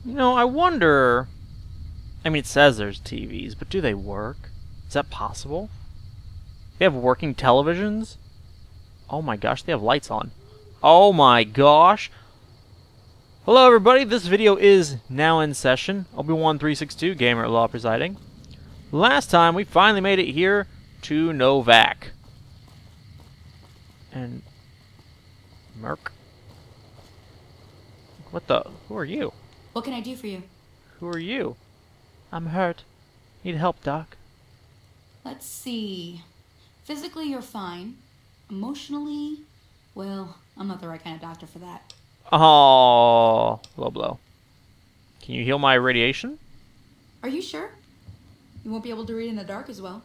You know, I wonder... I mean, it says there's TVs, but do they work? Is that possible? They have working televisions? Oh my gosh, they have lights on. Oh my gosh! Hello everybody, this video is now in session. Obi-Wan362, Gamer at Law presiding. Last time, we finally made it here to Novak. And... Merc? What the... Who are you? What can I do for you? Who are you? I'm hurt. Need help, Doc. Let's see. Physically, you're fine. Emotionally, well, I'm not the right kind of doctor for that. Oh, low blow. Can you heal my radiation? Are you sure? You won't be able to read in the dark as well.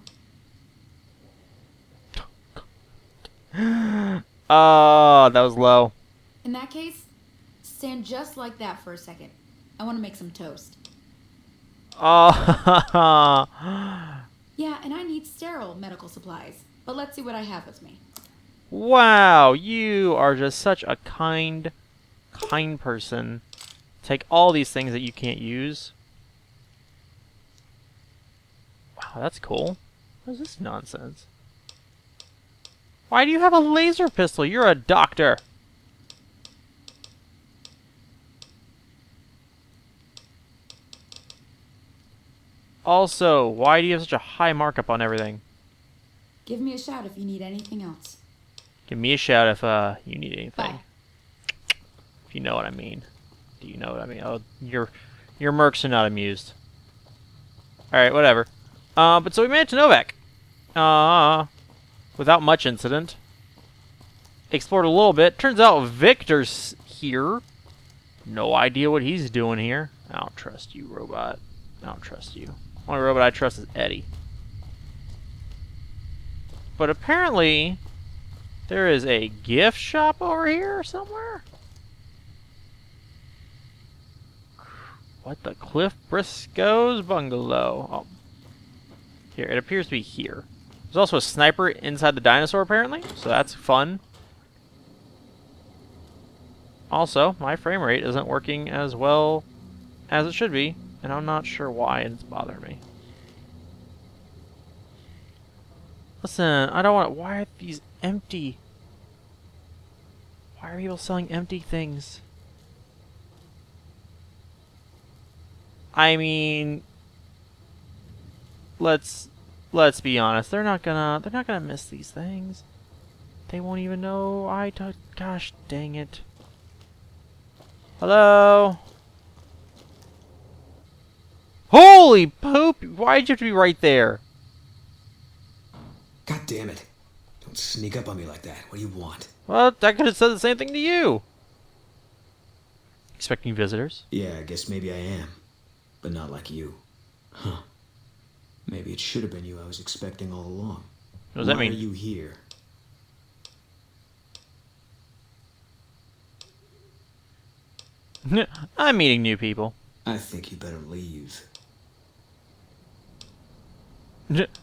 That was low. In that case, stand just like that for a second. I want to make some toast. Oh, Yeah, and I need sterile medical supplies. But let's see what I have with me. wow, you are just such a kind person. Take all these things that you can't use. Wow, that's cool. What is this nonsense? Why do you have a laser pistol? You're a doctor. Also, why do you have such a high markup on everything? Give me a shout if you need anything else. Give me a shout if you need anything. Bye. If you know what I mean. Do you know what I mean? Oh, your mercs are not amused. Alright, whatever. But so we made it to Novak. Without much incident. Explored a little bit. Turns out Victor's here. No idea what he's doing here. I don't trust you, robot. I don't trust you. Only robot I trust is Eddie. But apparently, there is a gift shop over here somewhere? What the? Cliff Briscoe's bungalow. Oh. Here, it appears to be here. There's also a sniper inside the dinosaur, apparently, so that's fun. Also, my frame rate isn't working as well as it should be, and I'm not sure why it's bothering me. Listen, I don't want... Why are these empty? Why are people selling empty things? I mean... Let's be honest. They're not gonna miss these things. They won't even know gosh dang it. Hello? Holy poop! Why'd you have to be right there? God damn it. Don't sneak up on me like that. What do you want? Well, I could have said the same thing to you. Expecting visitors? Yeah, I guess maybe I am. But not like you. Huh. Maybe it should have been you I was expecting all along. What does that Why mean? are you here? I'm meeting new people. I think you better leave.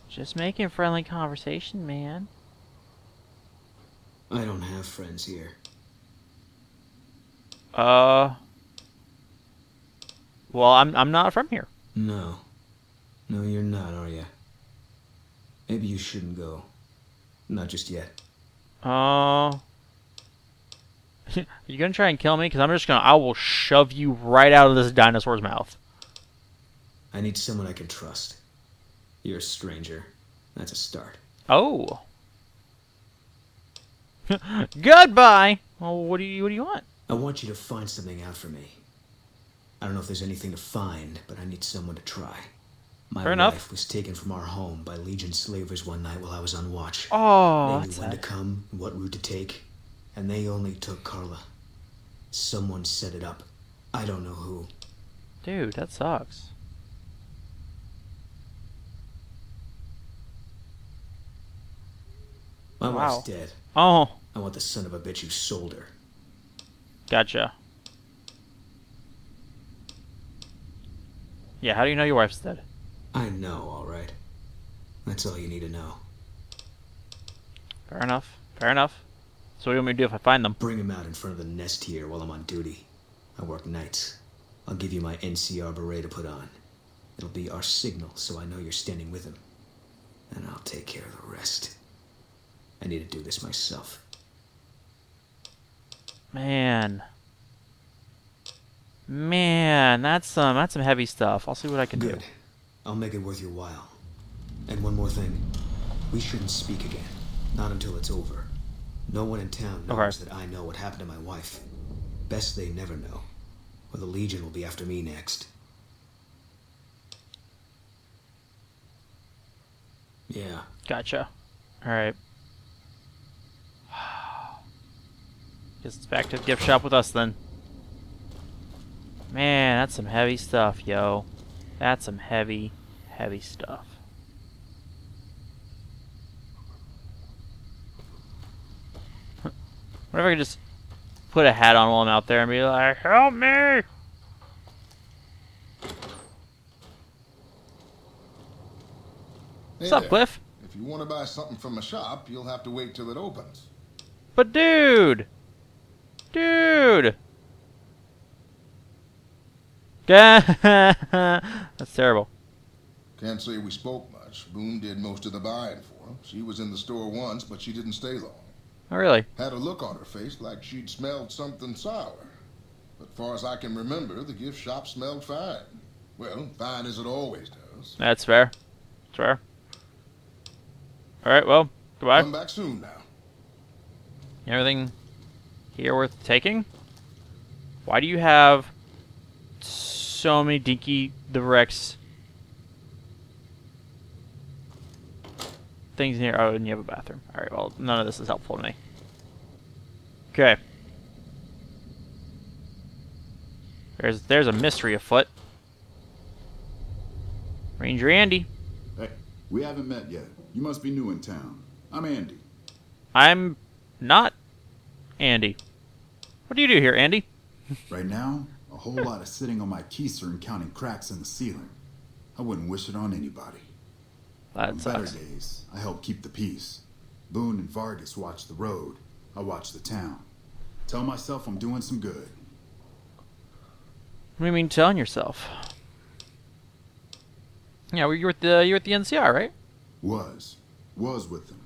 Just making friendly conversation, man. I don't have friends here. Well, I'm not from here. No. No, you're not, are you? Maybe you shouldn't go. Not just yet. Are you gonna try and kill me? Because I will shove you right out of this dinosaur's mouth. I need someone I can trust. You're a stranger. That's a start. Oh. Goodbye. Well, what do you want? I want you to find something out for me. I don't know if there's anything to find, but I need someone to try. My Fair wife enough. was taken from our home by Legion slavers one night while I was on watch. Oh, They that's knew when to sad. come and what route to take, and they only took Carla. Someone set it up. I don't know who. Dude, that sucks. My Wow. wife's dead. Oh, I want the son of a bitch who sold her. gotcha. Yeah, how do you know your wife's dead? I know, all right. That's all you need to know. Fair enough. Fair enough. So what do you want me to do if I find them? Bring him out in front of the nest here while I'm on duty. I work nights. I'll give you my NCR beret to put on. It'll be our signal, so I know you're standing with him. And I'll take care of the rest. I need to do this myself. Man. Man, that's some heavy stuff. I'll see what I can do. Good. I'll make it worth your while. And one more thing. We shouldn't speak again. Not until it's over. No one in town knows that I know what happened to my wife. Best they never know. Or the Legion will be after me next. Yeah. Gotcha. Alright. Guess it's back to the gift shop with us then. Man, that's some heavy stuff, yo. That's some heavy, heavy stuff. What if I could just put a hat on while I'm out there and be like, help me! Hey What's up, there. Cliff? If you want to buy something from a shop, you'll have to wait till it opens. But dude! Dude! That's terrible. Can't say we spoke much. Boone did most of the buying for her. She was in the store once, but she didn't stay long. Oh, really? Had a look on her face like she'd smelled something sour. But far as I can remember, the gift shop smelled fine. Well, fine as it always does. That's fair. That's fair. Alright, well, goodbye. Come back soon now. Everything here worth taking? Why do you have so many Dinky the Rex things in here? Oh, and you have a bathroom. Alright, well, none of this is helpful to me. Okay. There's a mystery afoot. Ranger Andy. Hey, we haven't met yet. You must be new in town. I'm Andy. I'm not Andy. What do you do here, Andy? Right now, a whole lot of sitting on my keister and counting cracks in the ceiling. I wouldn't wish it on anybody. That On better sucks. days, I help keep the peace. Boone and Vargas watch the road. I watch the town. Tell myself I'm doing some good. What do you mean telling yourself? Yeah, well, you were at the NCR, right? Was with them.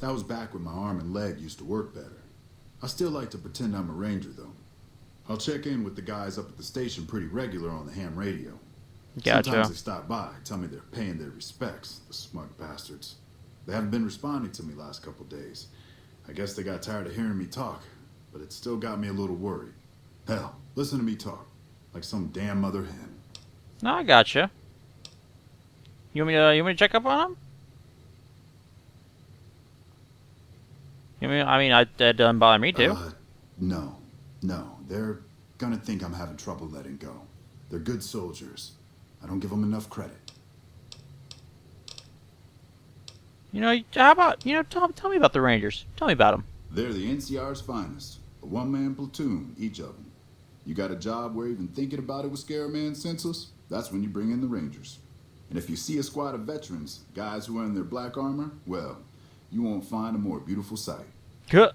That was back when my arm and leg used to work better. I still like to pretend I'm a ranger, though. I'll check in with the guys up at the station pretty regular on the ham radio. Gotcha. Sometimes they stop by, tell me they're paying their respects, the smug bastards. They haven't been responding to me last couple days. I guess they got tired of hearing me talk, but it still got me a little worried. Hell, listen to me talk, like some damn mother hen. No, I gotcha. You want me to check up on him? That doesn't bother me too. No. They're gonna think I'm having trouble letting go. They're good soldiers. I don't give them enough credit. How about, tell me about the Rangers. Tell me about them. They're the NCR's finest. A one-man platoon, each of them. You got a job where even thinking about it would scare a man senseless? That's when you bring in the Rangers. And if you see a squad of veterans, guys who are in their black armor, well, you won't find a more beautiful sight. Good.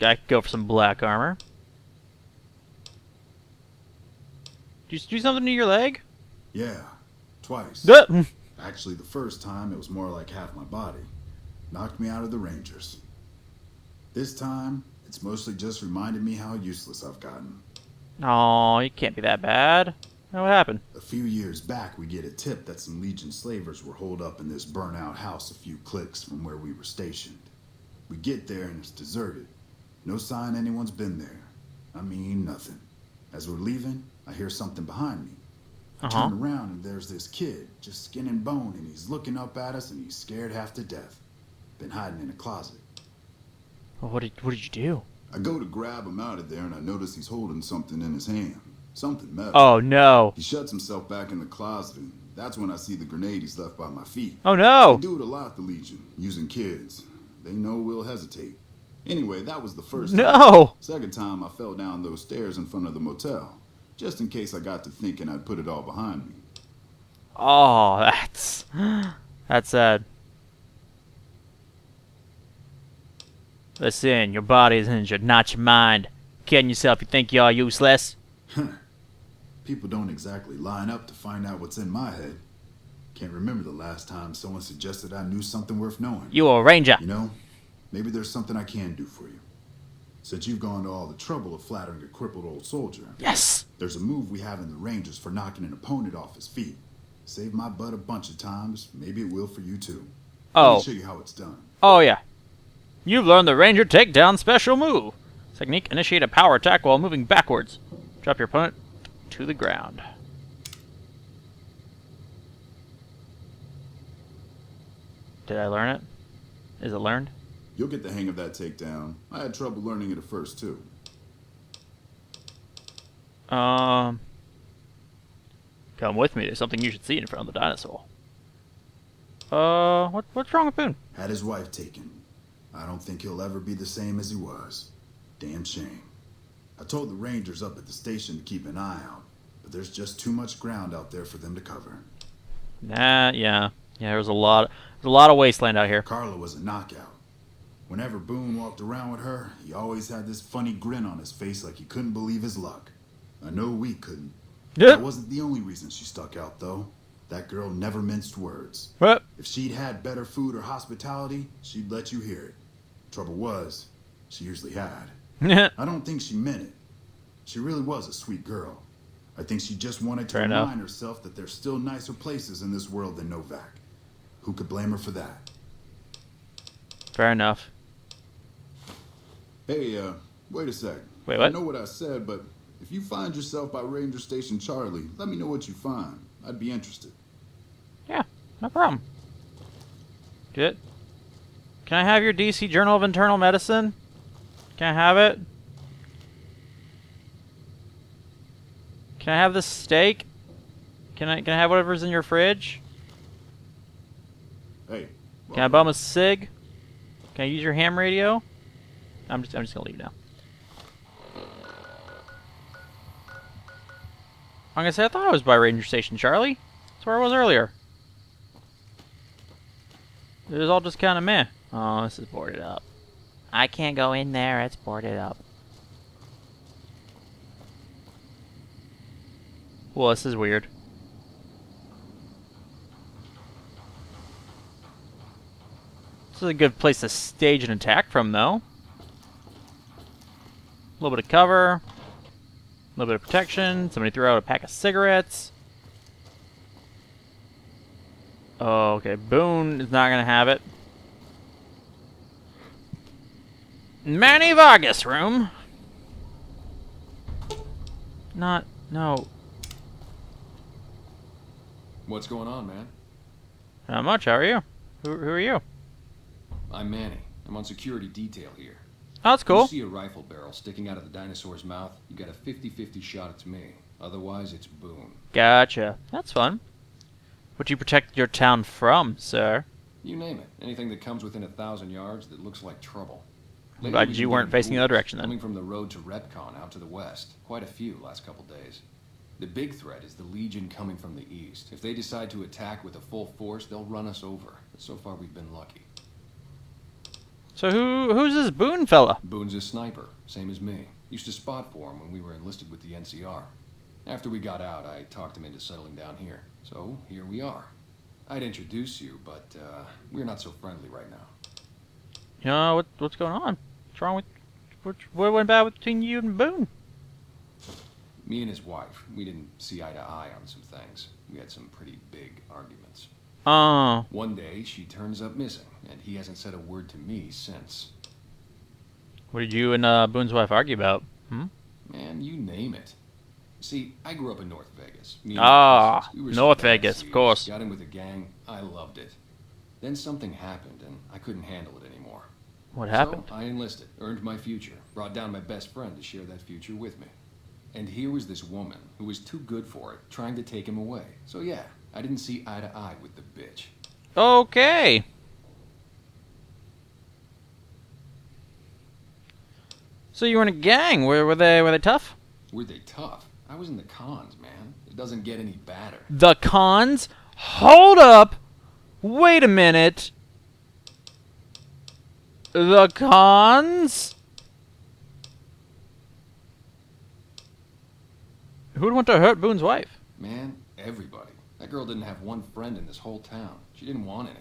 I could go for some black armor. Did you do something to your leg? Yeah, twice. Good. Actually, the first time, it was more like half my body. Knocked me out of the Rangers. This time, it's mostly just reminded me how useless I've gotten. Oh, you can't be that bad. What happened? A few years back, we get a tip that some Legion slavers were holed up in this burnt-out house a few clicks from where we were stationed. We get there and it's deserted. No sign anyone's been there. I mean, nothing. As we're leaving, I hear something behind me. I turn around and there's this kid, just skin and bone, and he's looking up at us and he's scared half to death. Been hiding in a closet. Well, what did you do? I go to grab him out of there and I notice he's holding something in his hand. Something metal. Oh, no. He shuts himself back in the closet, and that's when I see the grenade he's left by my feet. Oh, no. They do it a lot, the Legion, using kids. They know we'll hesitate. Anyway, that was the first time. No. Second time, I fell down those stairs in front of the motel, just in case I got to thinking I'd put it all behind me. Oh, that's sad. Listen, your body is injured, not your mind. Kidding yourself, you think you're useless? People don't exactly line up to find out what's in my head. Can't remember the last time someone suggested I knew something worth knowing. You a ranger. You know, maybe there's something I can do for you. Since you've gone to all the trouble of flattering a crippled old soldier. Yes. There's a move we have in the Rangers for knocking an opponent off his feet. Saved my butt a bunch of times. Maybe it will for you too. Let Oh. me show you how it's done. Oh, yeah. You've learned the Ranger Takedown special move. Technique, initiate a power attack while moving backwards. Drop your opponent to the ground. Did I learn it? Is it learned? You'll get the hang of that takedown. I had trouble learning it at first too. Come with me. There's something you should see in front of the dinosaur. What's wrong with Boone? Had his wife taken. I don't think he'll ever be the same as he was. Damn shame. I told the Rangers up at the station to keep an eye out, but there's just too much ground out there for them to cover. Nah, yeah. There's a lot of wasteland out here. Carla was a knockout. Whenever Boone walked around with her, he always had this funny grin on his face like he couldn't believe his luck. I know we couldn't. That wasn't the only reason she stuck out, though. That girl never minced words. What? If she'd had better food or hospitality, she'd let you hear it. Trouble was, she usually had. I don't think she meant it. She really was a sweet girl. I think she just wanted to remind herself that there's still nicer places in this world than Novak. Who could blame her for that? Fair enough. Hey, wait a sec. Wait, what? I know what I said, but if you find yourself by Ranger Station Charlie, let me know what you find. I'd be interested. Yeah, no problem. Good. Can I have your DC Journal of Internal Medicine? Can I have it? Can I have this steak? Can I have whatever's in your fridge? Hey. Can I bum a cig? Can I use your ham radio? I'm just gonna leave now. I'm gonna say I thought I was by Ranger Station Charlie. That's where I was earlier. It was all just kind of meh. Oh, this is boarded up. I can't go in there. It's boarded up. Well, this is weird. This is a good place to stage an attack from, though. A little bit of cover. A little bit of protection. Somebody threw out a pack of cigarettes. Oh, okay. Boone is not going to have it. Manny Vargas room. No. What's going on, man? Not much. How are you? Who are you? I'm Manny. I'm on security detail here. Oh, that's cool. If you see a rifle barrel sticking out of the dinosaur's mouth, you got a 50-50 shot it's me. Otherwise, it's Boone. Gotcha. That's fun. What do you protect your town from, sir? You name it. Anything that comes within 1,000 yards that looks like trouble. I'm glad you weren't facing the other direction then. Coming from the road to Retcon out to the west. Quite a few last couple days. The big threat is the Legion coming from the east. If they decide to attack with a full force, they'll run us over. But so far, we've been lucky. So who's this Boone fella? Boone's a sniper, same as me. Used to spot for him when we were enlisted with the NCR. After we got out, I talked him into settling down here. So, here we are. I'd introduce you, but we're not so friendly right now. You know, what's going on? What's wrong with... What went bad between you and Boone? Me and his wife, we didn't see eye to eye on some things. We had some pretty big arguments. Oh. One day, she turns up missing, and he hasn't said a word to me since. What did you and Boone's wife argue about? Man, you name it. See, I grew up in North Vegas. We were North Vegas, of course. Got in with a gang. I loved it. Then something happened, and I couldn't handle it anymore. What happened? So I enlisted, earned my future, brought down my best friend to share that future with me. And here was this woman who was too good for it, trying to take him away. So yeah, I didn't see eye to eye with the bitch. Okay. So you were in a gang. Were they tough? Were they tough? I was in the cons, man. It doesn't get any badder. The cons? Hold up! Wait a minute. The cons? Who'd want to hurt Boone's wife? Man, everybody. That girl didn't have one friend in this whole town. She didn't want any.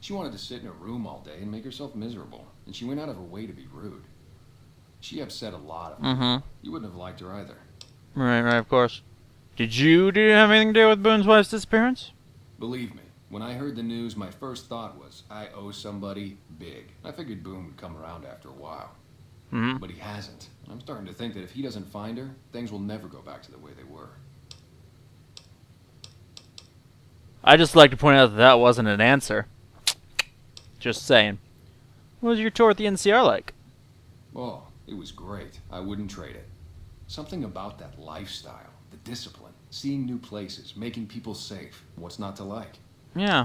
She wanted to sit in her room all day and make herself miserable, and she went out of her way to be rude. She upset a lot of people. You wouldn't have liked her either. Right, of course. Did you have anything to do with Boone's wife's disappearance? Believe me, when I heard the news, my first thought was, I owe somebody big. I figured Boone would come around after a while. But he hasn't. I'm starting to think that if he doesn't find her, things will never go back to the way they were. I'd just like to point out that that wasn't an answer. Just saying. What was your tour at the NCR like? Oh, it was great. I wouldn't trade it. Something about that lifestyle, the discipline, seeing new places, making people safe. What's not to like? Yeah,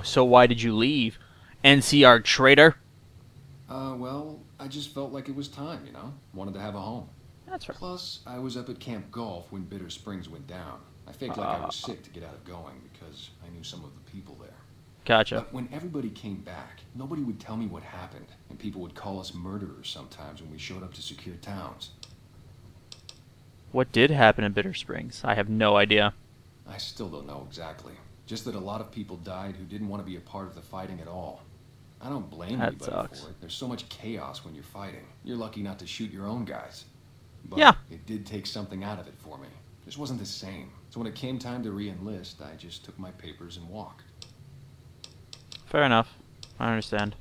so why did you leave? NCR traitor? Well, I just felt like it was time, you know? Wanted to have a home. That's right. Plus, I was up at Camp Golf when Bitter Springs went down. I faked like I was sick to get out of going because I knew some of the people there. Gotcha. But when everybody came back, nobody would tell me what happened, and people would call us murderers sometimes when we showed up to secure towns. What did happen in Bitter Springs? I have no idea. I still don't know exactly. Just that a lot of people died who didn't want to be a part of the fighting at all. I don't blame That anybody sucks. for it. There's so much chaos when you're fighting. You're lucky not to shoot your own guys. But Yeah. it did take something out of it for me. Just wasn't the same. So when it came time to re-enlist, I just took my papers and walked. Fair enough. I understand.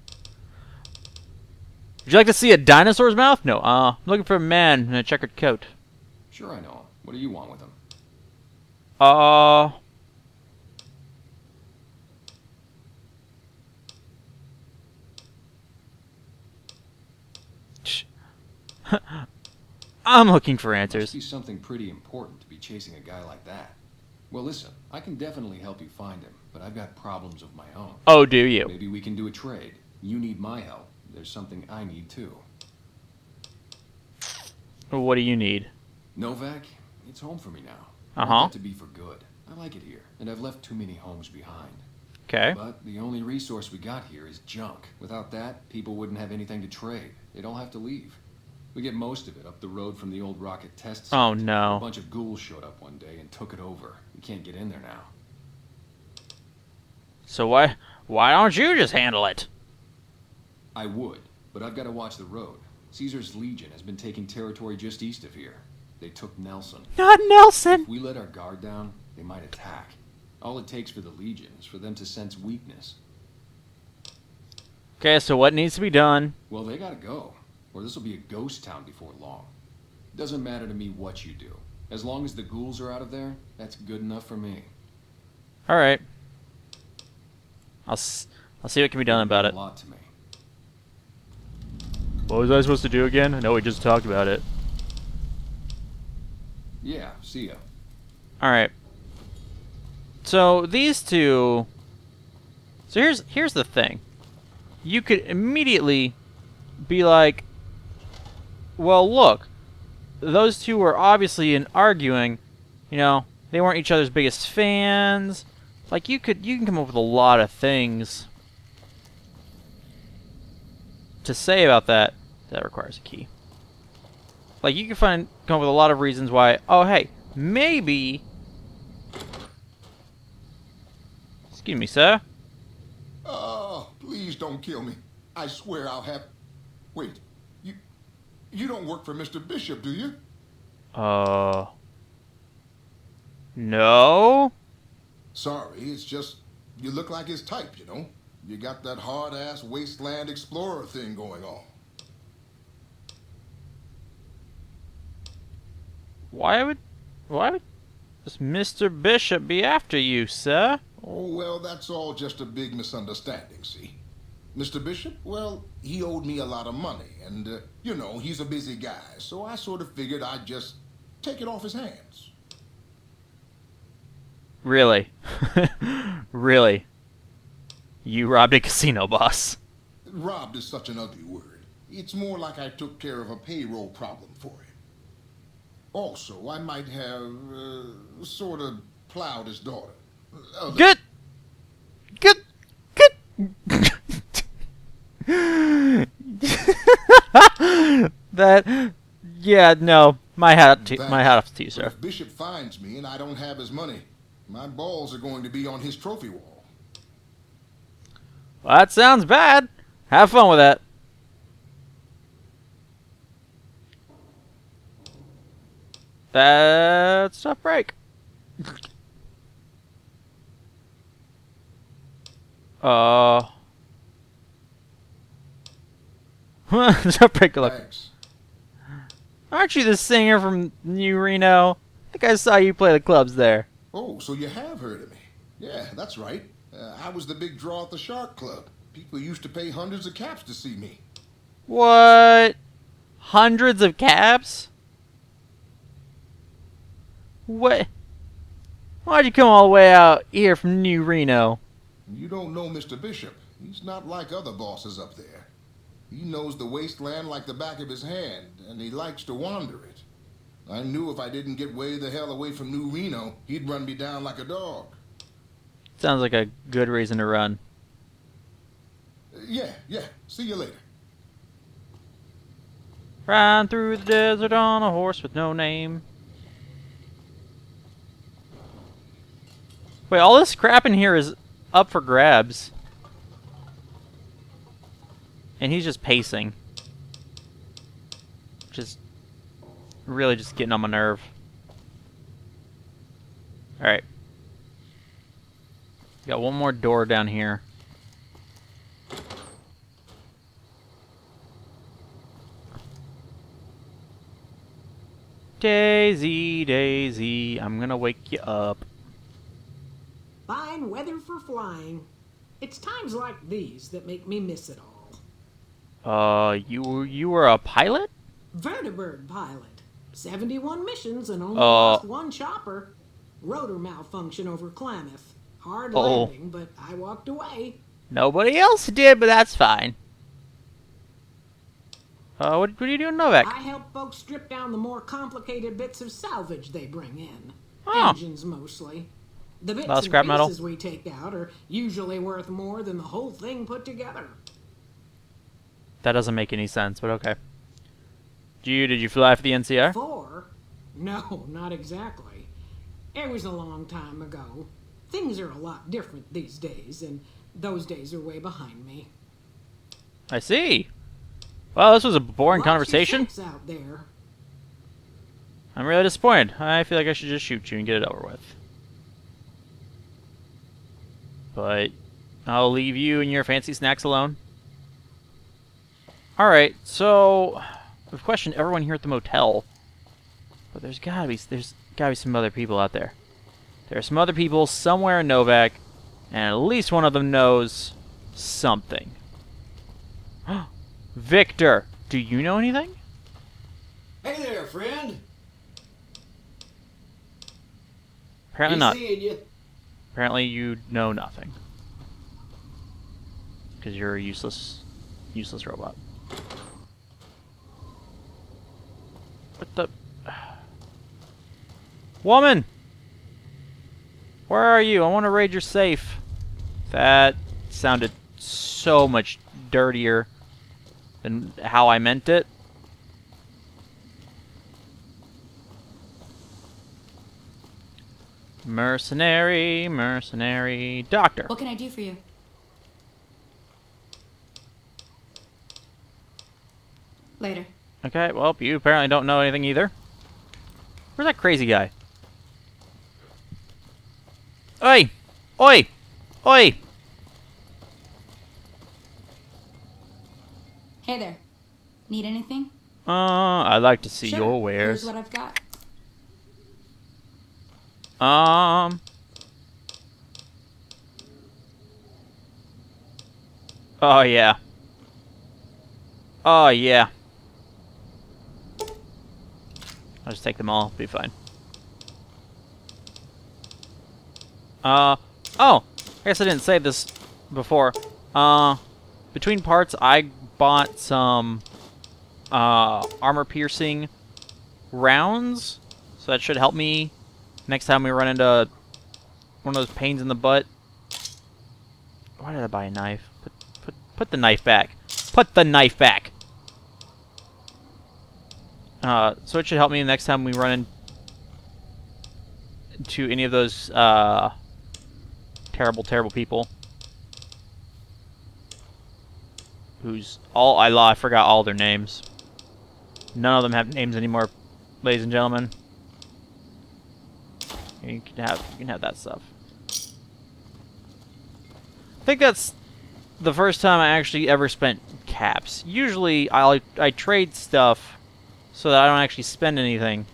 Would you like to see a dinosaur's mouth? No. I'm looking for a man in a checkered coat. Sure, I know him. What do you want with him? I'm looking for Must answers. be something pretty important to be chasing a guy like that. Well, listen, I can definitely help you find him, but I've got problems of my own. Oh, do you? Maybe we can do a trade. You need my help. There's something I need too. What do you need? Novak, it's home for me now. Uh-huh. I want that to be for good. I like it here, and I've left too many homes behind. Okay. But the only resource we got here is junk. Without that, people wouldn't have anything to trade. They'd all have to leave. We get most of it up the road from the old rocket test site. Oh, no. A bunch of ghouls showed up one day and took it over. We can't get in there now. So why don't you just handle it? I would, but I've got to watch the road. Caesar's Legion has been taking territory just east of here. They took Nelson. Not Nelson! If we let our guard down, they might attack. All it takes for the Legion is for them to sense weakness. Okay, so what needs to be done? Well, they gotta go, or this will be a ghost town before long. Doesn't matter to me what you do. As long as the ghouls are out of there, that's good enough for me. Alright. I'll see what can be done about it. A lot to me. What was I supposed to do again? I know we just talked about it. Yeah, see ya. Alright. So these two... So here's the thing. You could immediately be like, well, look, those two were obviously arguing. You know, they weren't each other's biggest fans. Like, you can come up with a lot of things to say about that. That requires a key. Like, you can come up with a lot of reasons why, oh, hey, maybe... Excuse me, sir. Oh, please don't kill me. I swear I'll have... Wait, you don't work for Mr. Bishop, do you? No? Sorry, it's just you look like his type, you know? You got that hard-ass Wasteland explorer thing going on. Why would this Mr. Bishop be after you, sir? Oh, well, that's all just a big misunderstanding, see? Mr. Bishop, well, he owed me a lot of money, and, you know, he's a busy guy, so I sort of figured I'd just take it off his hands. Really? Really? You robbed a casino boss. Robbed is such an ugly word. It's more like I took care of a payroll problem for him. Also, I might have, sort of plowed his daughter. Good! That... Yeah, no. My hat Thanks. off to you, But sir. if Bishop finds me and I don't have his money, my balls are going to be on his trophy wall. Well, that sounds bad. Have fun with that. That's a tough break. Tough break. Look. Thanks. Aren't you the singer from New Reno? I think I saw you play the clubs there. Oh, so you have heard of me. Yeah, that's right. I was the big draw at the Shark Club. People used to pay hundreds of caps to see me. What? Hundreds of caps? What? Why'd you come all the way out here from New Reno? You don't know Mr. Bishop. He's not like other bosses up there. He knows the Wasteland like the back of his hand, and he likes to wander it. I knew if I didn't get way the hell away from New Reno, he'd run me down like a dog. Sounds like a good reason to run. Yeah. See you later. Riding through the desert on a horse with no name. Wait, all this crap in here is up for grabs. And he's just pacing. Just really just getting on my nerve. Alright. Got one more door down here. Daisy, Daisy, I'm gonna wake you up. Fine weather for flying. It's times like these that make me miss it all. You were a pilot? Vertibird pilot. 71 missions and only Uh. lost one chopper. Rotor malfunction over Klamath. Hard Oh. landing, but I walked away. Nobody else did, but that's fine. What are you doing, Novak? I help folks strip down the more complicated bits of salvage they bring in. Oh. Engines mostly. The bits Lot of and scrap metal. pieces we take out are usually worth more than the whole thing put together. That doesn't make any sense, but okay. Did you fly for the NCR? 4? No, not exactly. It was a long time ago. Things are a lot different these days, and those days are way behind me. I see. Well, this was a boring Watch your conversation. six out there. I'm really disappointed. I feel like I should just shoot you and get it over with. But I'll leave you and your fancy snacks alone. Alright, so we've questioned everyone here at the motel. But there's gotta be some other people out there. There are some other people somewhere in Novak, and at least one of them knows something. Victor, do you know anything? Hey there, friend. Apparently Be not. seeing you. Apparently you know nothing. Because you're a useless robot. What the... Woman! Where are you? I want to raid your safe. That sounded so much dirtier than how I meant it. Mercenary, mercenary, doctor. What can I do for you? Later. Okay, well, you apparently don't know anything either. Where's that crazy guy? Oi! Oi! Oi! Hey there. Need anything? I'd like to see Sure. your wares. Here's what I've got. Oh, yeah. Oh, yeah. I'll just take them all. Be fine. Oh! I guess I didn't say this before. Between parts, I bought some, armor-piercing rounds. So that should help me next time we run into one of those pains in the butt. Why did I buy a knife? Put the knife back. Put the knife back! So it should help me next time we run into any of those terrible, terrible people. I forgot all their names. None of them have names anymore, ladies and gentlemen. You can have that stuff. I think that's the first time I actually ever spent caps. Usually I trade stuff so that I don't actually spend anything.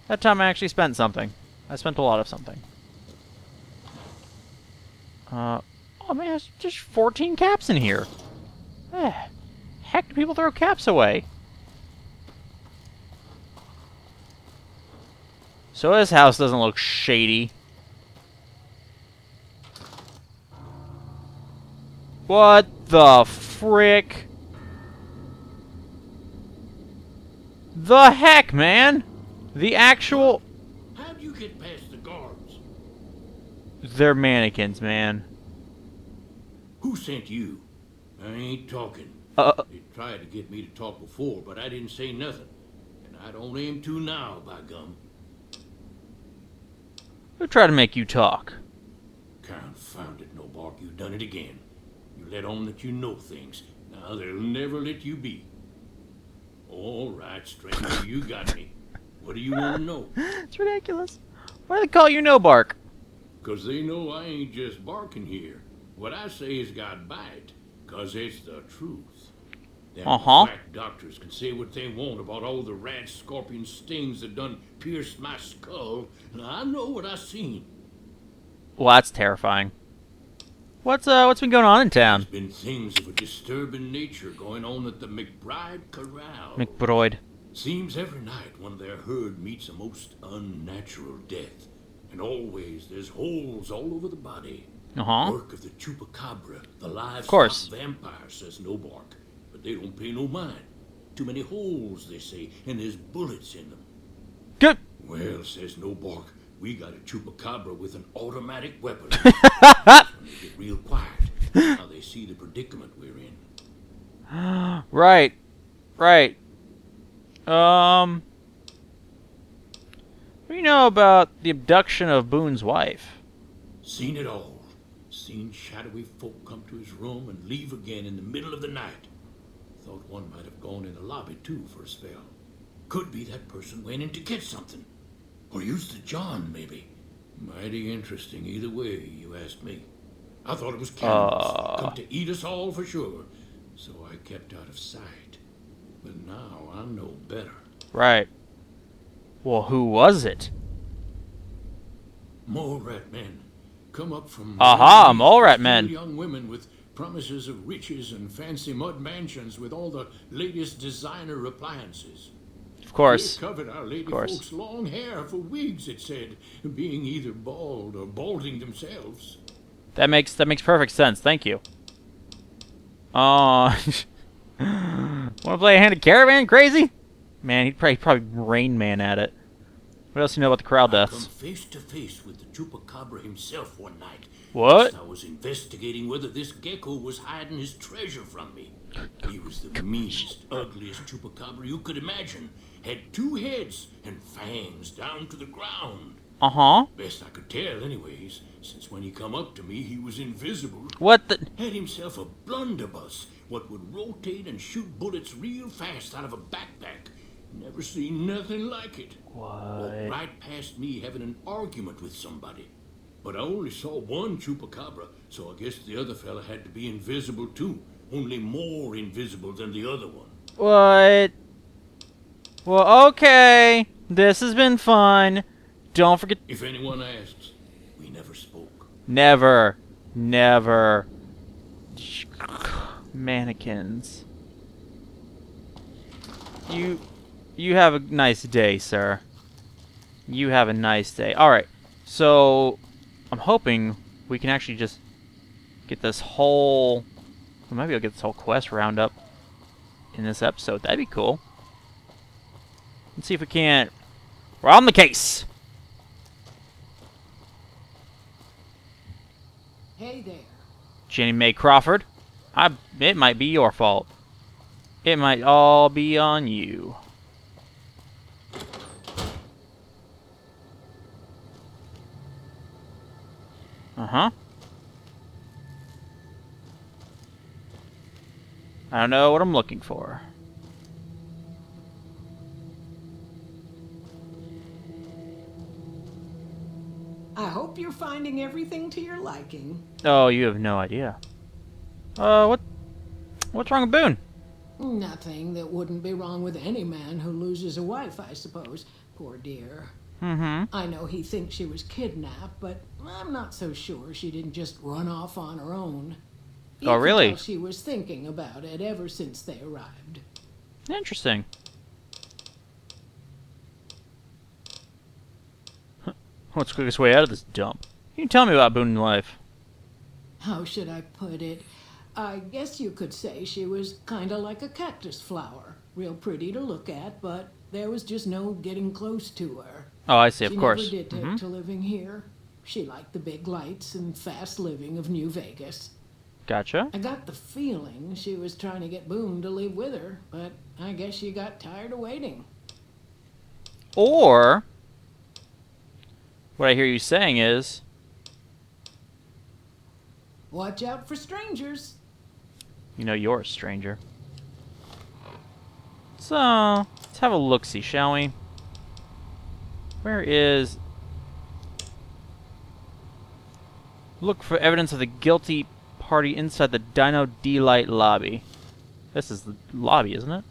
That time I actually spent something. I spent a lot of something. Oh man, there's just 14 caps in here. Heck do people throw caps away? So this house doesn't look shady. What the frick? The heck, man? The actual... How'd you get past the guards? They're mannequins, man. Who sent you? I ain't talking. They tried to get me to talk before, but I didn't say nothing. And I don't aim to now, by gum. Who tried to make you talk? Confound it, no bark, you done it again. You let on that you know things. Now they'll never let you be. All right, stranger, you got me. What do you want to know? It's ridiculous. Why do they call you No Bark? 'Cause they know I ain't just barking here. What I say has got bite, 'cause it's the truth. Them quack doctors can say what they want about all the rat scorpion stings that done pierced my skull. Now, I know what I seen. Well, that's terrifying. What's been going on in town? There's been things of a disturbing nature going on at the McBride Corral. McBroid. Seems every night one of their herd meets a most unnatural death. And always there's holes all over the body. Work of the chupacabra, the livestock vampire, says No Bark. But they don't pay no mind. Too many holes, they say, and there's bullets in them. Good. Well, says No Bark, we got a chupacabra with an automatic weapon. They get real quiet. Now they see the predicament we're in. Right. Right. What do you know about the abduction of Boone's wife? Seen it all. Seen shadowy folk come to his room and leave again in the middle of the night. Thought one might have gone in the lobby, too, for a spell. Could be that person went in to get something. Or used the John, maybe. Mighty interesting either way, you asked me. I thought it was cannibals. Come to eat us all for sure. So I kept out of sight. But now I know better. Right. Well, who was it? Mole rat men. Come up from... mole rat men. Young women with promises of riches and fancy mud mansions with all the latest designer appliances. Of course. They covered our lady folks' long hair for wigs, it said, being either bald or balding themselves. That makes perfect sense. Thank you. Want to play a hand of Caravan? Crazy? Man, he'd probably Rain Man at it. What else do you know about the corral deaths? I come face to face with the chupacabra himself one night. What? I was investigating whether this gecko was hiding his treasure from me. He was the meanest, ugliest chupacabra you could imagine. Had 2 heads and fangs down to the ground. Best I could tell, anyways, since when he come up to me, he was invisible. What the? Had himself a blunderbuss, what would rotate and shoot bullets real fast out of a backpack. Never seen nothing like it. Walked right past me having an argument with somebody. But I only saw one chupacabra, so I guess the other fella had to be invisible too. Only more invisible than the other one. What? Well, okay. This has been fun. Don't forget... If anyone asks, we never spoke. Never. Never. Mannequins. You have a nice day, sir. You have a nice day. Alright, so I'm hoping we can actually just get this whole... Well, maybe I'll get this whole quest round up in this episode. That'd be cool. Let's see if we can't... We're on the case! Hey there. Jenny Mae Crawford. It might be your fault. It might all be on you. Uh-huh. I don't know what I'm looking for. I hope you're finding everything to your liking. Oh, you have no idea. What's wrong with Boone? Nothing that wouldn't be wrong with any man who loses a wife, I suppose. Poor dear. Mm-hmm. I know he thinks she was kidnapped, but I'm not so sure she didn't just run off on her own. You Oh, could really? tell she was thinking about it ever since they arrived. Interesting. What's the quickest way out of this dump? You can tell me about Boone's life. How should I put it? I guess you could say she was kinda like a cactus flower. Real pretty to look at, but there was just no getting close to her. Oh, I see, of She course. never did take to living here. She liked the big lights and fast living of New Vegas. Gotcha. I got the feeling she was trying to get Boone to live with her, but I guess she got tired of waiting. Or, what I hear you saying is, Watch out for strangers. you know you're a stranger. So, let's have a look-see, shall we? Where is... Look for evidence of the guilty party inside the Dino D-Light lobby. This is the lobby, isn't it?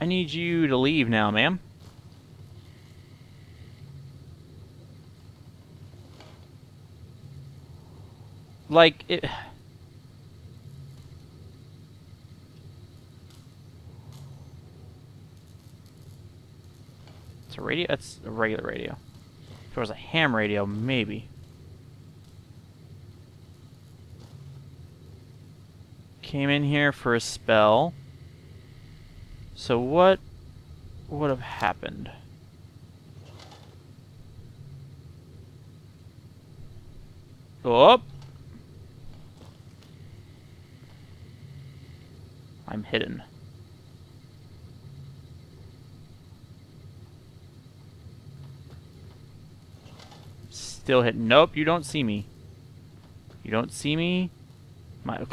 I need you to leave now, ma'am. Like, it... It's a radio? That's a regular radio. If it was a ham radio, maybe. Came in here for a spell. So what would have happened? Oh! I'm hidden. Still hidden. Nope, you don't see me. You don't see me. My...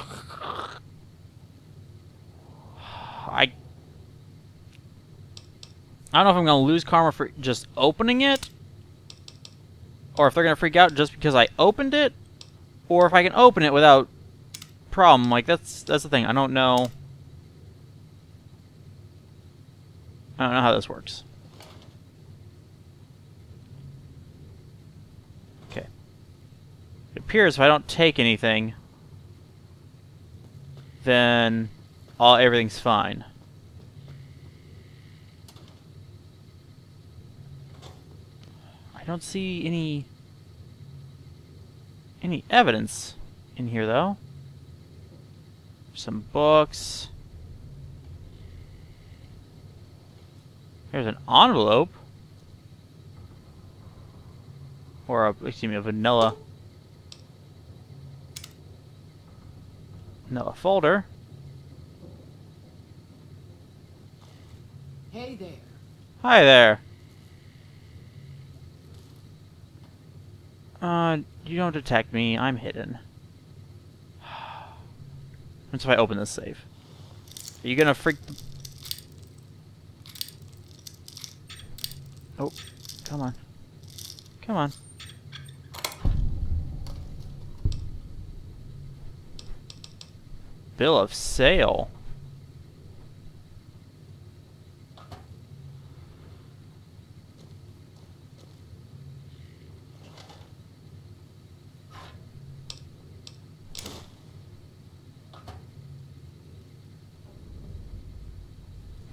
I don't know if I'm going to lose karma for just opening it, or if they're going to freak out just because I opened it, or if I can open it without problem. Like, that's the thing. I don't know. I don't know how this works. Okay. It appears if I don't take anything, then everything's fine. I don't see any evidence in here, though. Some books. There's an envelope. Or excuse me, a vanilla folder. Hey there. Hi there. You don't detect me. I'm hidden. What if I open this safe? Are you gonna freak... Oh, come on. Come on. Bill of sale.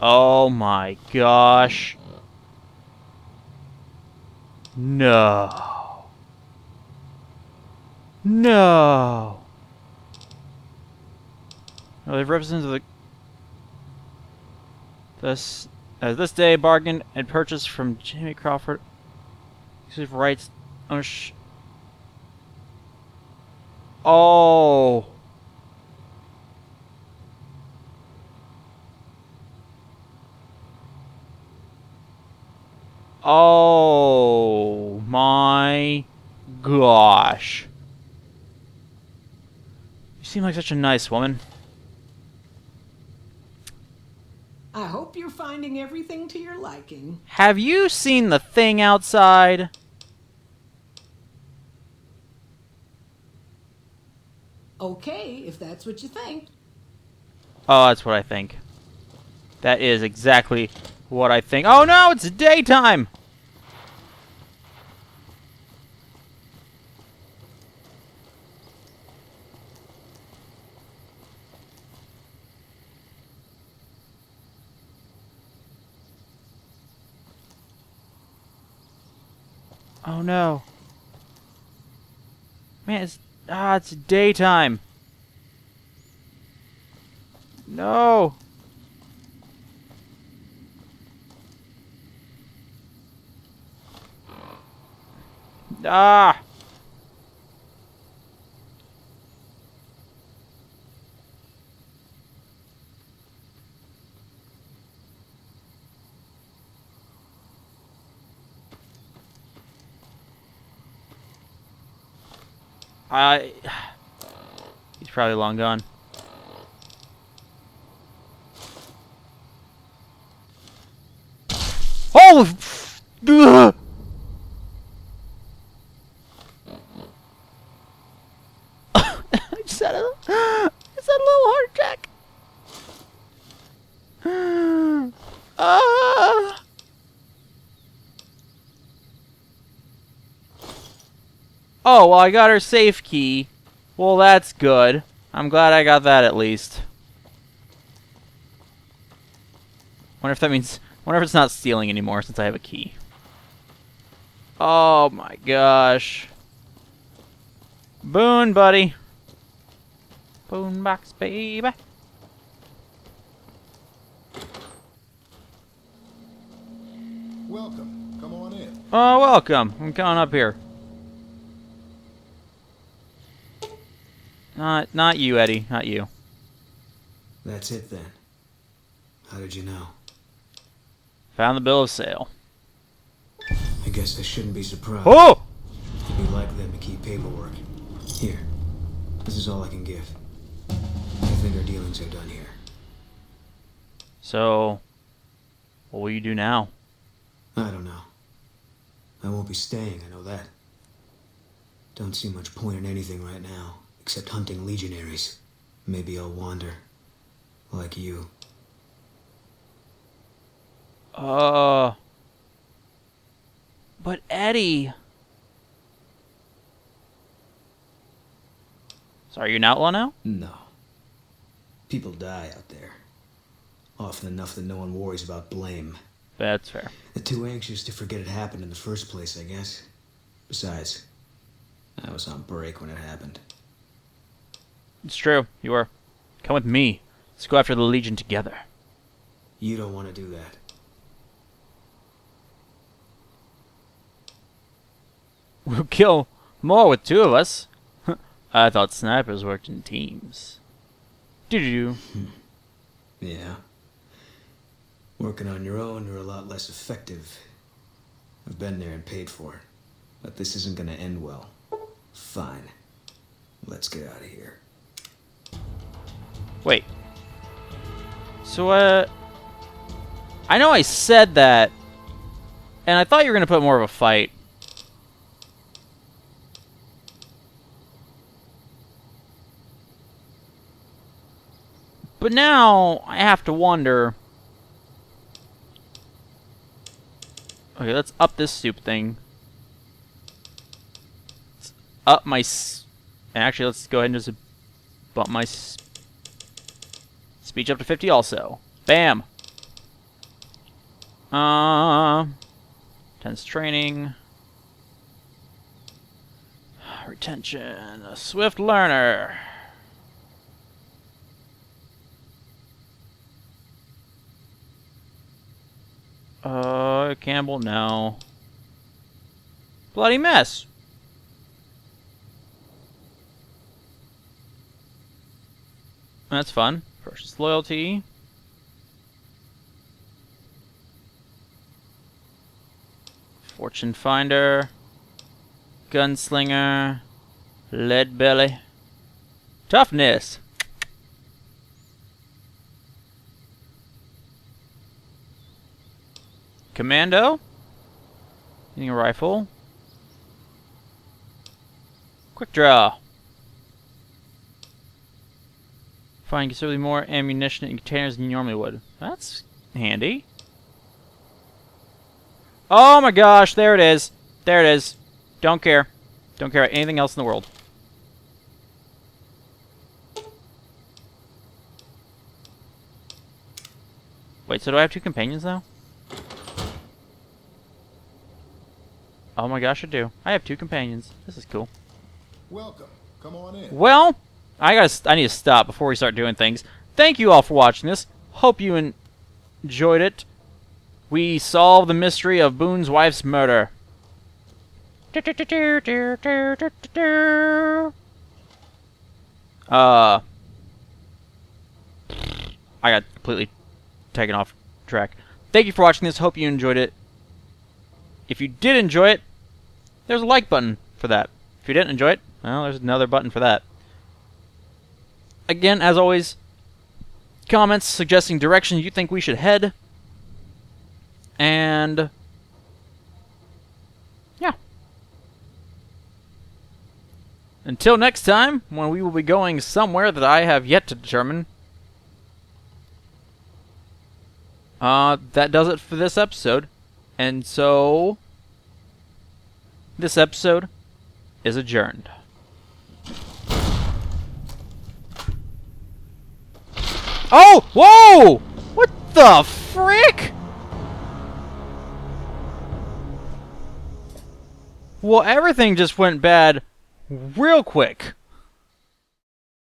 Oh my gosh. No. No. No, they've represented this day bargained and purchased from Jamie Crawford. Exclusive rights. Oh. Oh my gosh. You seem like such a nice woman. I hope you're finding everything to your liking. Have you seen the thing outside? Okay, if that's what you think. Oh, that's what I think. That is exactly what I think. Oh no, it's daytime! Oh no. Man, it's daytime. No. Ah. He's probably long gone. Oh! Ugh. I just had a little heart attack. Ah. Oh, well, I got her safe key. Well, that's good. I'm glad I got that at least. Wonder if that means... Wonder if it's not stealing anymore since I have a key. Oh my gosh. Boon, buddy. Boombox, baby. Welcome. Come on in. Oh, welcome. I'm coming up here. Not you, Eddie. Not you. That's it then. How did you know? Found the bill of sale. I guess I shouldn't be surprised. Oh! It'd be like them to keep paperwork. Here. This is all I can give. I think our dealings are done here. So, what will you do now? I don't know. I won't be staying, I know that. Don't see much point in anything right now, except hunting legionaries. Maybe I'll wander. Like you. But Eddie... So are you an outlaw now? No. People die out there. Often enough that no one worries about blame. That's fair. They're too anxious to forget it happened in the first place, I guess. Besides, I was on break when it happened. It's true. You were. Come with me. Let's go after the Legion together. You don't want to do that. We'll kill more with two of us. I thought snipers worked in teams. Doo-doo-doo. Yeah. Working on your own, you're a lot less effective. I've been there and paid for it. But this isn't gonna end well. Fine. Let's get out of here. Wait. So, I know I said that, and I thought you were going to put more of a fight. But now, I have to wonder... Okay, let's up this soup thing. Let's up my... And actually, let's go ahead and just bump my... Speech up to 50 also. Bam! Tense training. Retention. A swift learner. Campbell, no. Bloody mess. That's fun. Purchase loyalty. Fortune Finder, Gunslinger, Lead Belly, Toughness. Commando, using a rifle. Quick Draw. Find considerably more ammunition in containers than you normally would. That's handy. Oh my gosh, there it is. There it is. Don't care. Don't care about anything else in the world. Wait, so do I have 2 companions now? Oh my gosh, I do. I have 2 companions. This is cool. Welcome. Come on in. Well, I need to stop before we start doing things. Thank you all for watching this. Hope you enjoyed it. We solved the mystery of Boone's wife's murder. I got completely taken off track. Thank you for watching this. Hope you enjoyed it. If you did enjoy it, there's a like button for that. If you didn't enjoy it, well, there's another button for that. Again, as always, comments suggesting directions you think we should head. And yeah. Until next time, when we will be going somewhere that I have yet to determine. That does it for this episode. And so, this episode is adjourned. Oh! Whoa! What the frick? Well, everything just went bad real quick.